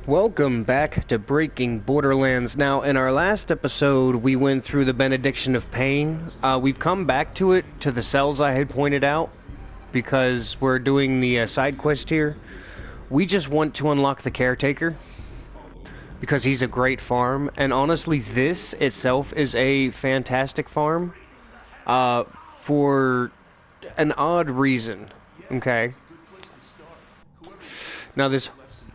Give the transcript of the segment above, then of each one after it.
Welcome back to Breaking Borderlands. Now, in our last episode, we went through the Benediction of Pain. We've come back to it, to the cells I had pointed out, because we're doing the side quest here. We just want to unlock the Caretaker, because he's a great farm, and honestly, this itself is a fantastic farm, for an odd reason, okay? Now, this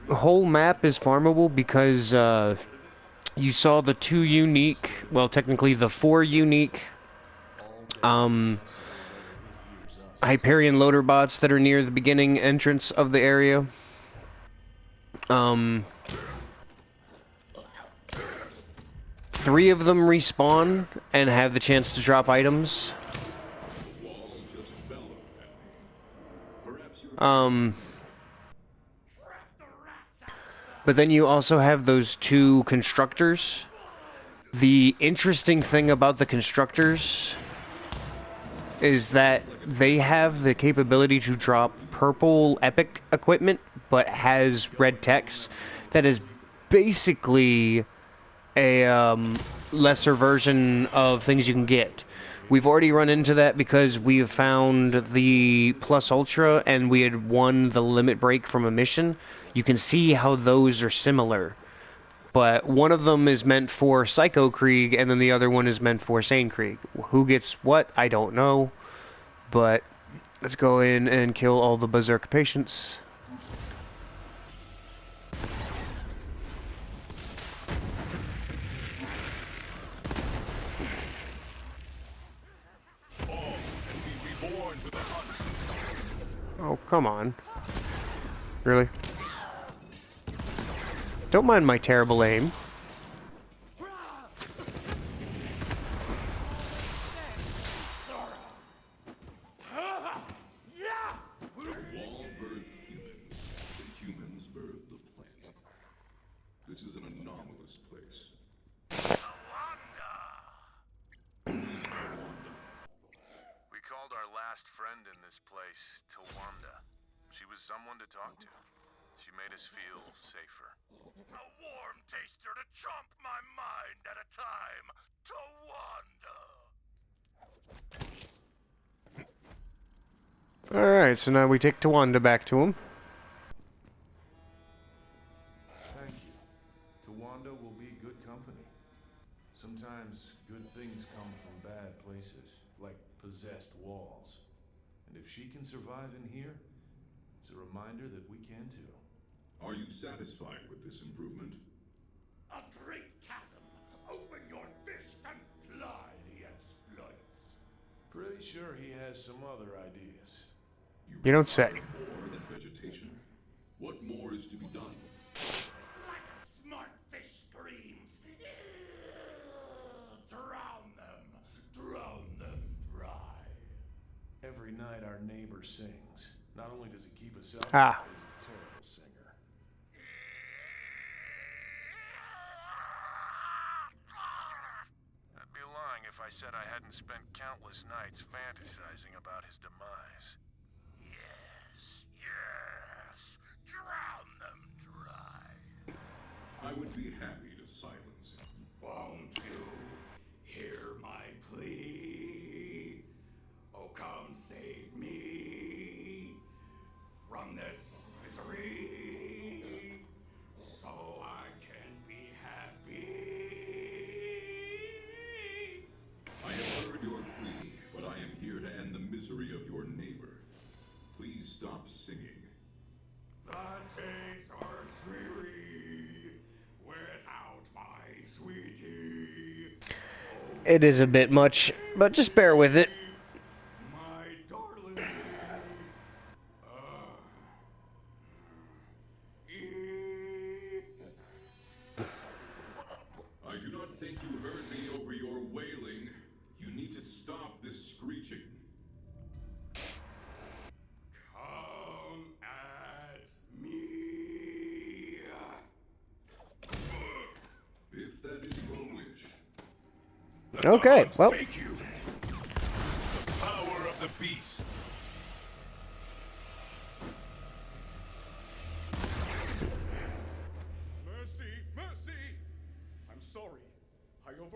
whole map is farmable because, you saw the two unique, well, technically the four unique, Hyperion loader bots that are near the beginning entrance of the area. Three of them respawn and have the chance to drop items. But then you also have those two constructors. The interesting thing about the constructors is that they have the capability to drop purple epic equipment, but has red text. That is basically a lesser version of things you can get. We've already run into that because we have found the Plus Ultra and we had won the limit break from a mission. You can see how those are similar. But one of them is meant for Psycho Krieg, and then the other one is meant for Sane Krieg. Who gets what, I don't know. But let's go in and kill all the Berserk patients. Oh, come on. Really? Don't mind my terrible aim. This is an anomalous place. We called our last friend in this place Tawanda. She was someone to talk to. She made us feel safer. A warm taster to chomp my mind at a time. Tawanda. Alright, so now we take Tawanda back to him. Thank you. Tawanda will be good company. Sometimes good things come from bad places, like possessed walls. And if she can survive in here, it's a reminder that we can too. Are you satisfied with this improvement? A great chasm. Open your fist and ply the exploits. Pretty sure he has some other ideas. You don't say. More than vegetation. What more is to be done? Like a smart fish screams. Drown them dry. Every night our neighbor sings. Not only does he keep us up, Ah. but he's a terrible singer. I'd be lying if I said I hadn't spent countless nights fantasizing about his demise. Yes, drown them dry. I would be happy to silence him. Won't you hear my plea? Oh, come save me from this misery, so I can be happy. I have heard your plea, but I am here to end the misery of your neighbor. Please stop singing. The days are dreary without my sweetie. It is a bit much, but just bear with it. My darling. I do not think you heard me over your wailing. You need to stop this screeching. Come at me. If that is your wish. Okay, well. Take you. The power of the beast.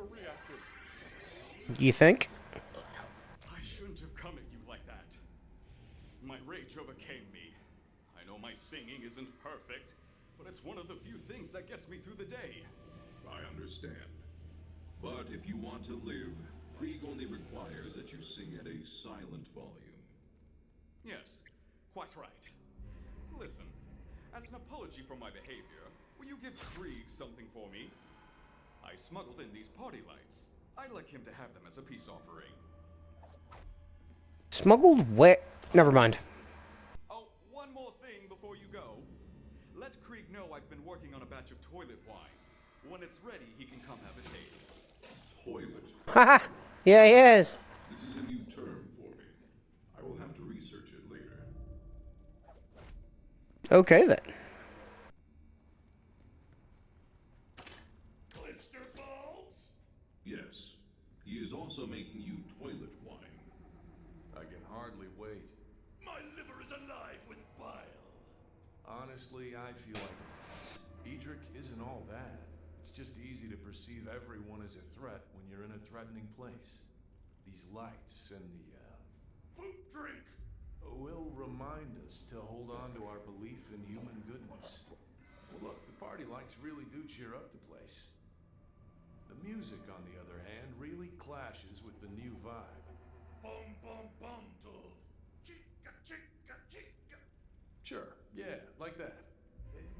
overreacting. You think? I shouldn't have come at you like that. My rage overcame me. I know my singing isn't perfect, but it's one of the few things that gets me through the day. I understand. But if you want to live, Krieg only requires that you sing at a silent volume. Yes, quite right. Listen, as an apology for my behavior, will you give Krieg something for me? I smuggled in these party lights. I'd like him to have them as a peace offering. Smuggled where? Never mind. Oh, one more thing before you go. Let Krieg know I've been working on a batch of toilet wine. When it's ready, he can come have a taste. Toilet. Haha! Yeah, he is. This is a new term for me. I will have to research it later. Okay then. Blister bulbs? Yes. He is also making you toilet wine. I can hardly wait. My liver is alive with bile. Honestly, I feel like a mess. Edric isn't all bad. It's just easy to perceive everyone as a threat when you're in a threatening place. These lights and the, Poop drink. will remind us to hold on to our belief in human goodness. Look, the party lights really do cheer up the place. The music, on the other hand, really clashes with the new vibe. Bum bum bum to. Chica chica chica. Sure, yeah, like that.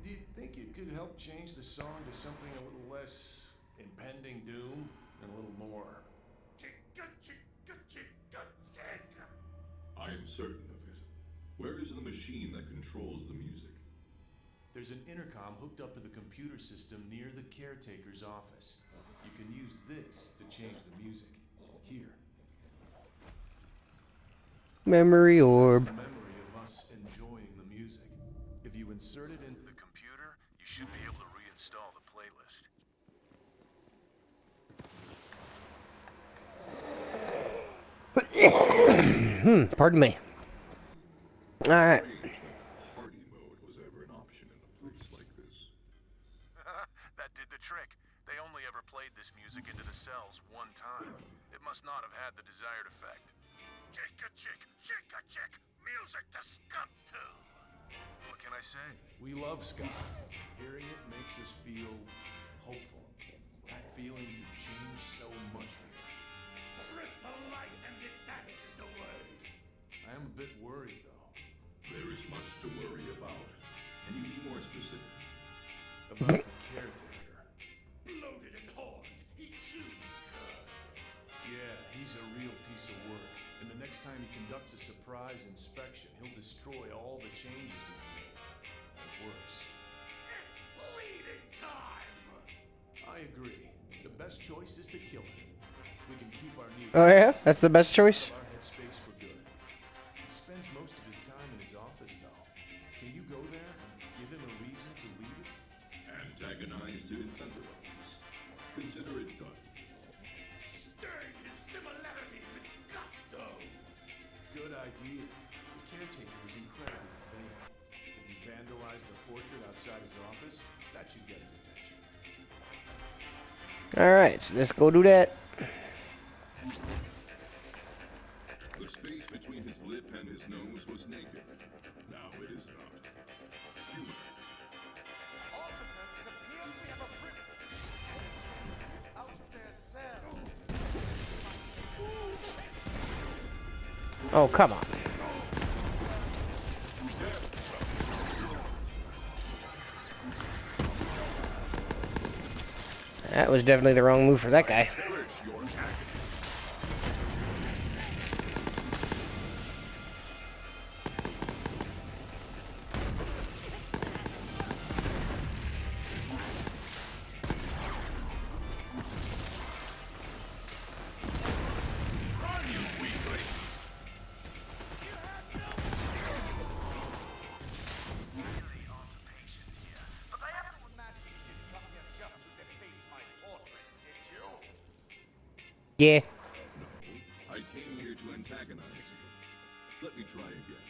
Do you think it could help change the song to something a little less impending doom and a little more? Chica chica chica chica. I am certain of it. Where is the machine that controls the music? There's an intercom hooked up to the computer system near the caretaker's office. You can use this to change the music. Here. Memory orb. It's a memory of us enjoying the music. If you insert it into The computer, you should be able to reinstall the playlist. Pardon me. Alright. Strange that party mode was ever an option in a place like this. That did the trick. They only ever played this music into the cells one time. It must not have had the desired effect. Chica chick. Music to skunk to. What can I say? We love ska. Hearing it makes us feel hopeful. That feeling can change so much. Rip the light and it vanishes away. I am a bit worried though. There is much to worry about. Can you be more specific? About the caretaker. Bloated and horned, he chews cud. Yeah, he's a real piece of work. And the next time he conducts a surprise inspection, he'll destroy all the changes we've made. And worse. It's bleeding time. I agree. The best choice is to kill him. We can keep our new Oh yeah? That's the best choice? our headspace for good. He spends most of his time in his office though. Can you go there and give him a reason to leave it? Antagonize to incentivize. Consider it done. Stirring his similarity with gusto. Good idea. The caretaker is incredibly vain. If you vandalize the portrait outside his office, that should get his attention. Alright, so let's go do that. The space between his lip and his nose was naked. Now it is not. Human. Oh, come on. That was definitely the wrong move for that guy. Perish your agony. Yeah. I came here to antagonize you. Let me try again.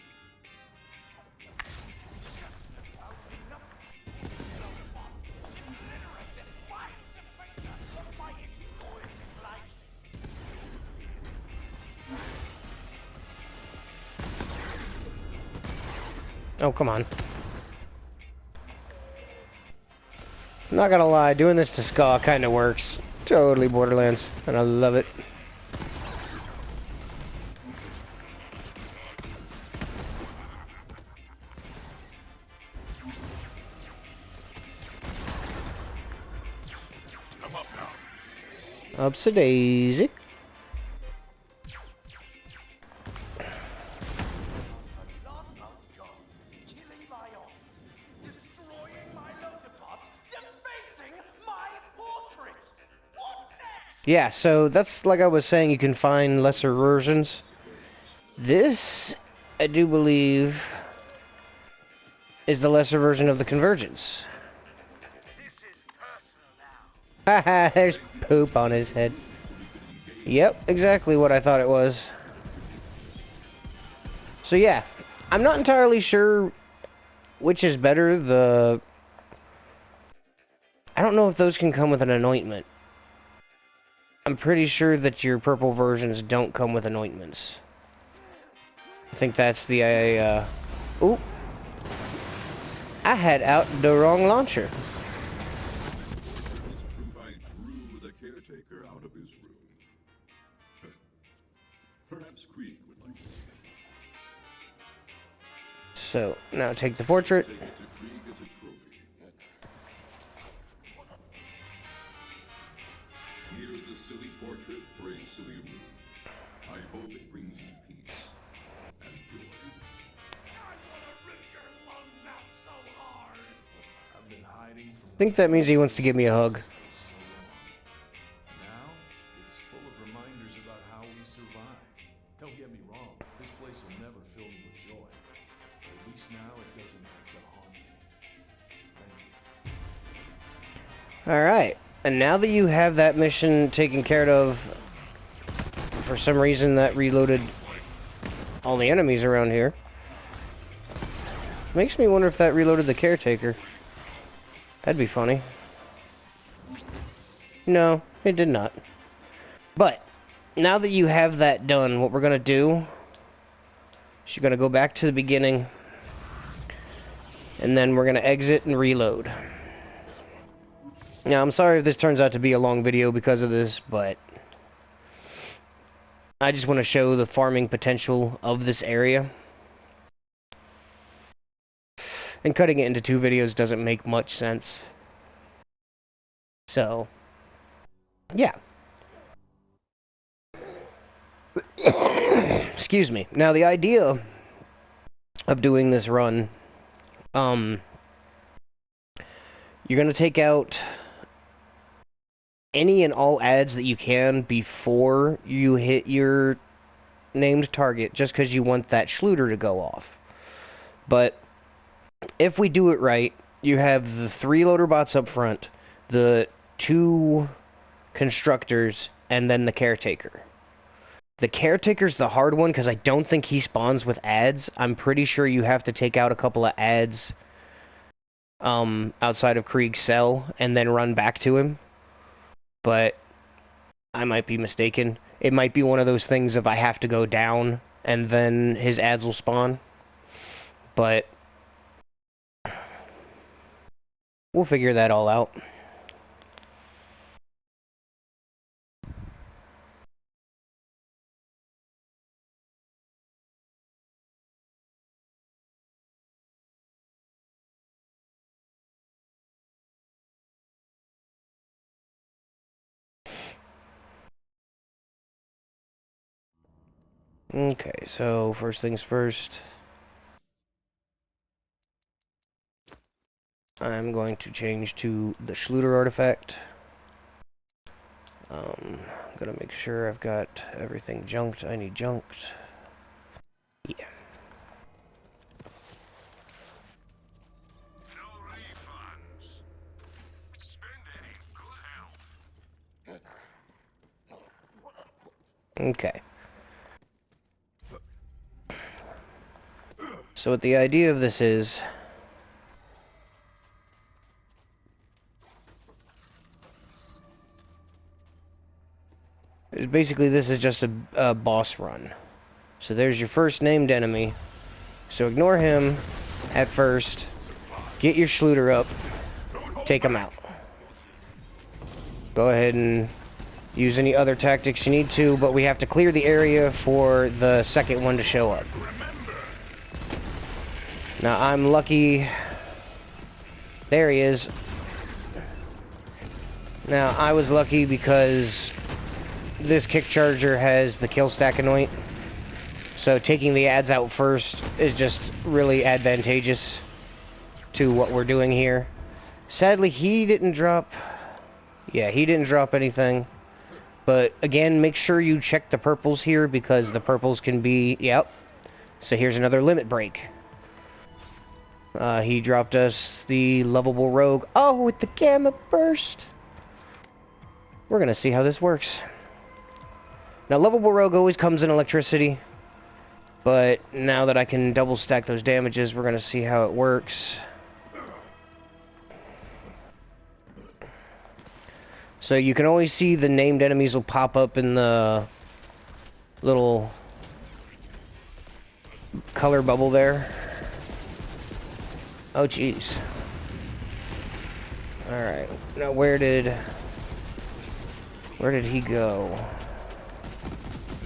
Oh, come on. Not gonna lie, doing this to Ska kinda works. Totally Borderlands, and I love it. Upsa daisy. Yeah, so that's like I was saying, you can find lesser versions. This, I do believe, is the lesser version of the Convergence. Haha, there's poop on his head. Yep, exactly what I thought it was. So yeah, I'm not entirely sure which is better, I don't know if those can come with an anointment. I'm pretty sure that your purple versions don't come with anointments. I think that's the, Oop. I had out the wrong launcher. I drew the caretaker out of his room. Perhaps Krieg would like to see it. So, now take the portrait. Take it to Krieg as a trophy. Here's a silly portrait for a silly room. I hope it brings you peace and joy. I wanna rip your lungs out so hard. I've been hiding from I think that means he wants to give me a hug. so long. Now, it's full of reminders about how we survived. Don't get me wrong, this place will never fill me with joy. But at least now it doesn't have to haunt me. Thank you. Alright, and now that you have that mission taken care of, for some reason that reloaded all the enemies around here. Makes me wonder if that reloaded the Caretaker. That'd be funny. No, it did not. But, now that you have that done, what we're gonna do is you're gonna go back to the beginning, and then we're gonna exit and reload. Now, I'm sorry if this turns out to be a long video because of this, but I just want to show the farming potential of this area. And cutting it into 2 videos doesn't make much sense. So, yeah. Excuse me. Now, the idea of doing this run, you're going to take out any and all ads that you can before you hit your named target, just because you want that Schluter to go off. But if we do it right, you have the 3 loader bots up front, the 2 constructors, and then the Caretaker. The Caretaker's the hard one because I don't think he spawns with ads. I'm pretty sure you have to take out a couple of ads outside of Krieg's cell and then run back to him. But I might be mistaken. It might be one of those things if I have to go down and then his ads will spawn. But we'll figure that all out. Okay, so first things first. I'm going to change to the Schluter artifact. Gotta make sure I've got everything junked. I need junked. Yeah. No refunds. Spend any good health. Okay. So what the idea of this is basically this is just a boss run. So there's your first named enemy. So ignore him. at first. Get your Schluter up. Take them out. Go ahead and use any other tactics you need to, but we have to clear the area for the second one to show up. Now, I'm lucky. There he is. Now, I was lucky because this kick charger has the kill stack anoint. So taking the ads out first is just really advantageous to what we're doing here. Sadly, he didn't drop... Yeah, he didn't drop anything. But again, make sure you check the purples here because the purples can be... Yep. So here's another limit break. He dropped us the lovable rogue. Oh, with the gamma burst. We're going to see how this works. Now, lovable rogue always comes in electricity. But now that I can double stack those damages, we're going to see how it works. So you can always see the named enemies will pop up in the little color bubble there. Oh, jeez. Alright. Now, where did he go?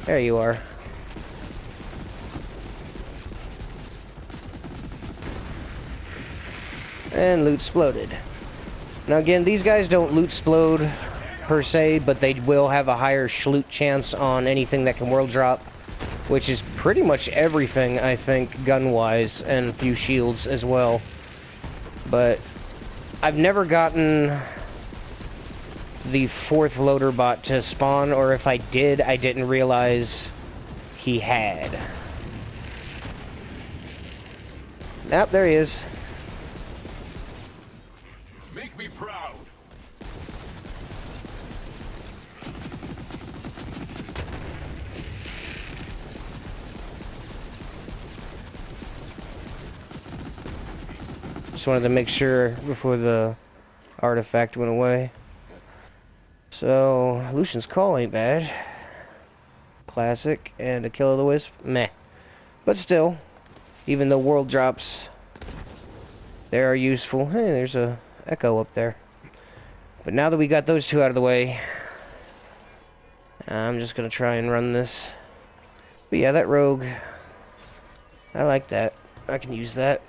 There you are. And loot exploded. Now, again, these guys don't loot explode per se, but they will have a higher schloot chance on anything that can world drop, which is pretty much everything, I think, gun-wise, and a few shields as well. But I've never gotten the fourth loader bot to spawn, or if I did, I didn't realize he had. Yep, there he is. Make me proud. Just wanted to make sure before the artifact went away. So, Lucian's Call ain't bad. Classic, and a Kill of the Wisp, meh. But still, even though world drops, they are useful. Hey, there's a Echo up there. But now that we got those two out of the way, I'm just gonna try and run this. But yeah, that rogue, I like that. I can use that.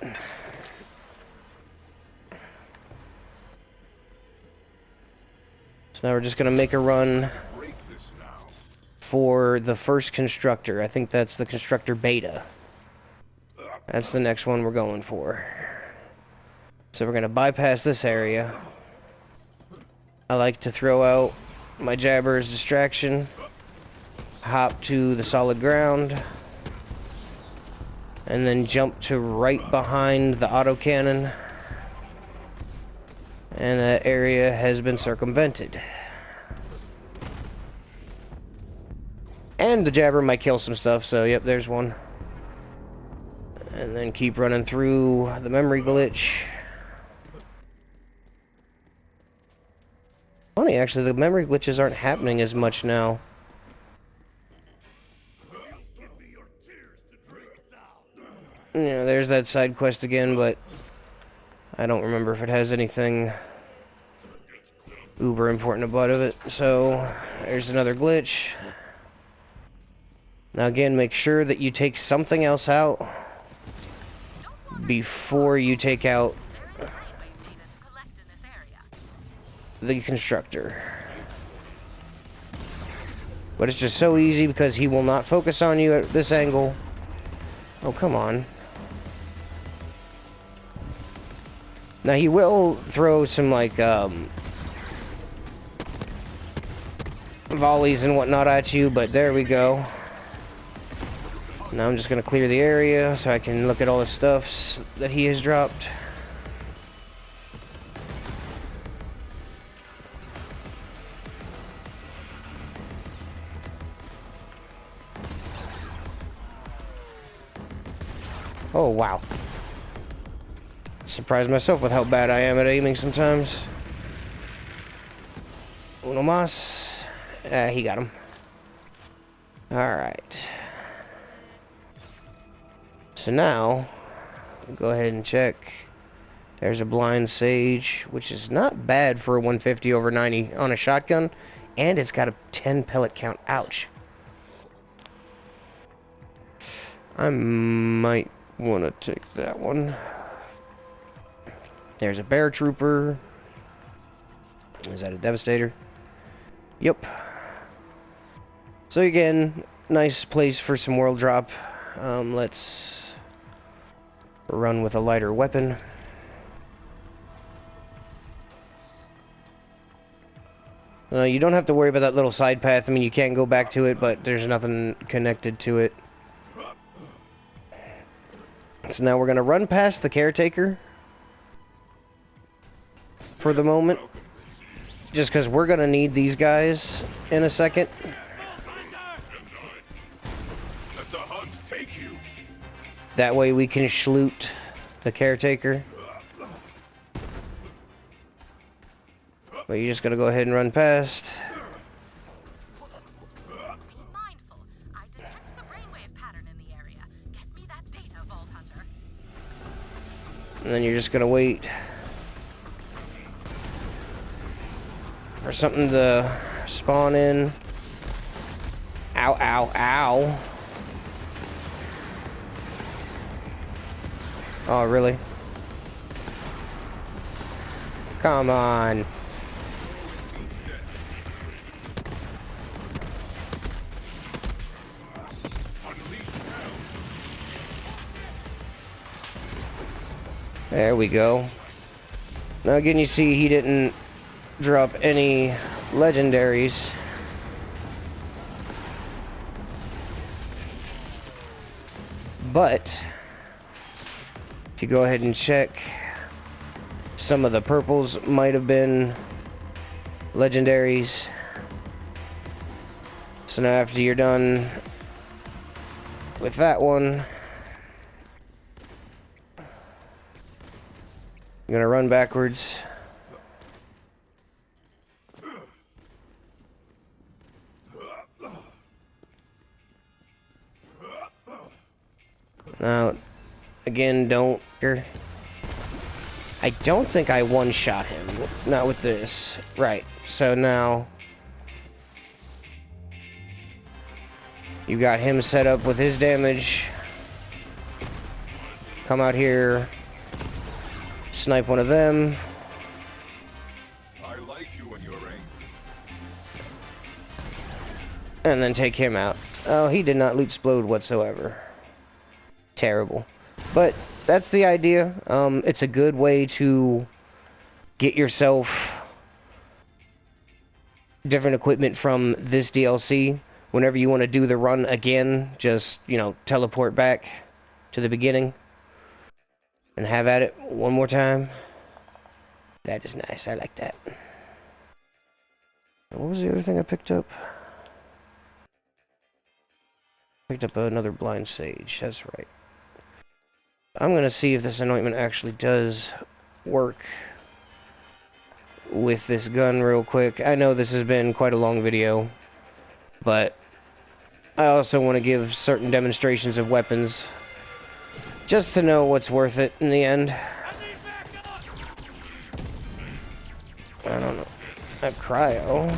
So now we're just gonna make a run for the first constructor. I think that's the constructor beta. That's the next one we're going for. So we're gonna bypass this area. I like to throw out my jabber as distraction, hop to the solid ground, and then jump to right behind the autocannon. And that area has been circumvented. And the jabber might kill some stuff, so yep, there's one. And then keep running through the memory glitch. Funny, actually, the memory glitches aren't happening as much now. Yeah, there's that side quest again, but I don't remember if it has anything uber important about it. So, there's another glitch. Now again, make sure that you take something else out before you take out the constructor. But it's just so easy because he will not focus on you at this angle. Oh, come on. Now he will throw some like volleys and whatnot at you, but there we go. Now I'm just gonna clear the area so I can look at all the stuffs that he has dropped. Oh, wow. Surprised myself with how bad I am at aiming sometimes. Uno mas. He got him. Alright. So now, Go ahead and check. There's a blind sage, which is not bad for a 150 over 90 on a shotgun, and it's got a 10 pellet count. Ouch. I might want to take that one. There's a bear trooper. Is that a devastator? Yep. So again, nice place for some world drop. Let's run with a lighter weapon. You don't have to worry about that little side path. I mean, you can go back to it, but there's nothing connected to it. So now we're going to run past the Caretaker for the moment. Just because we're going to need these guys in a second. Let the hunt take you. That way we can schloot the Caretaker. But you're just going to go ahead and run past. Be mindful. I detect the brainwave pattern in the area. Get me that data, Vault Hunter. And then you're just going to wait for something to spawn in. Ow, ow, ow. Oh, really? Come on. There we go. Now again, you see he didn't drop any legendaries. But if you go ahead and check, some of the purples might have been legendaries. So now after you're done with that one, I'm gonna run backwards. Now, again, I don't think I one-shot him. Not with this. Right. So now, you got him set up with his damage. Come out here. Snipe one of them. I like you when you're angry. And then take him out. Oh, he did not loot explode whatsoever. Terrible. But that's the idea. It's a good way to get yourself different equipment from this DLC. Whenever you want to do the run again, just, teleport back to the beginning and have at it one more time. That is nice. I like that. What was the other thing I picked up? Picked up another blind sage. That's right. I'm gonna see if this anointment actually does work with this gun real quick. I know this has been quite a long video, but I also want to give certain demonstrations of weapons just to know what's worth it in the end. I don't know. Cryo.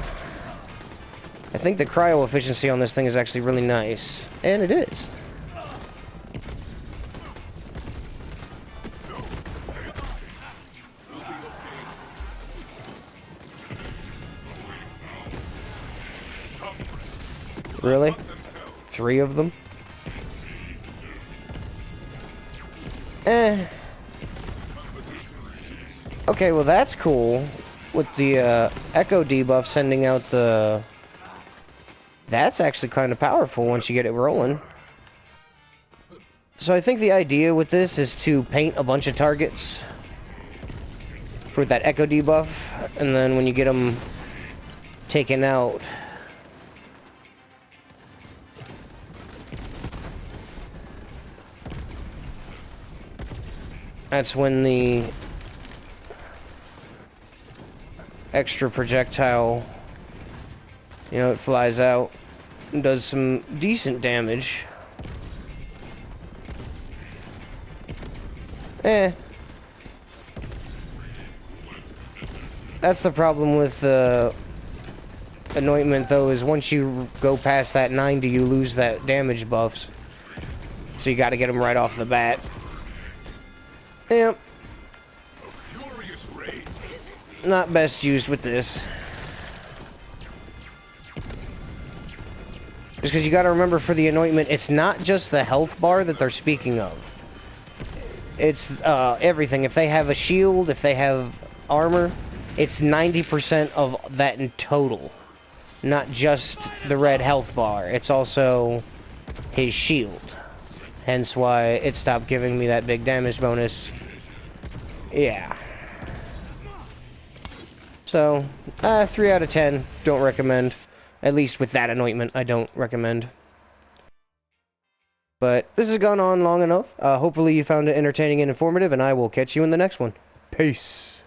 I think the cryo efficiency on this thing is actually really nice. And it is. Really? 3 of them? Okay, well that's cool. With the echo debuff sending out the... That's actually kind of powerful once you get it rolling. So I think the idea with this is to paint a bunch of targets for that echo debuff, and then when you get them taken out, that's when the extra projectile, it flies out and does some decent damage. That's the problem with anointment, though, is once you go past that 90, you lose that damage buffs. So you gotta get them right off the bat. Yep. Not best used with this. Just because you gotta remember for the anointment, it's not just the health bar that they're speaking of. It's everything. If they have a shield, if they have armor, it's 90% of that in total. Not just the red health bar. It's also his shield. Hence why it stopped giving me that big damage bonus. Yeah. So, 3 out of 10. Don't recommend. At least with that anointment, I don't recommend. But this has gone on long enough. Hopefully you found it entertaining and informative, and I will catch you in the next one. Peace.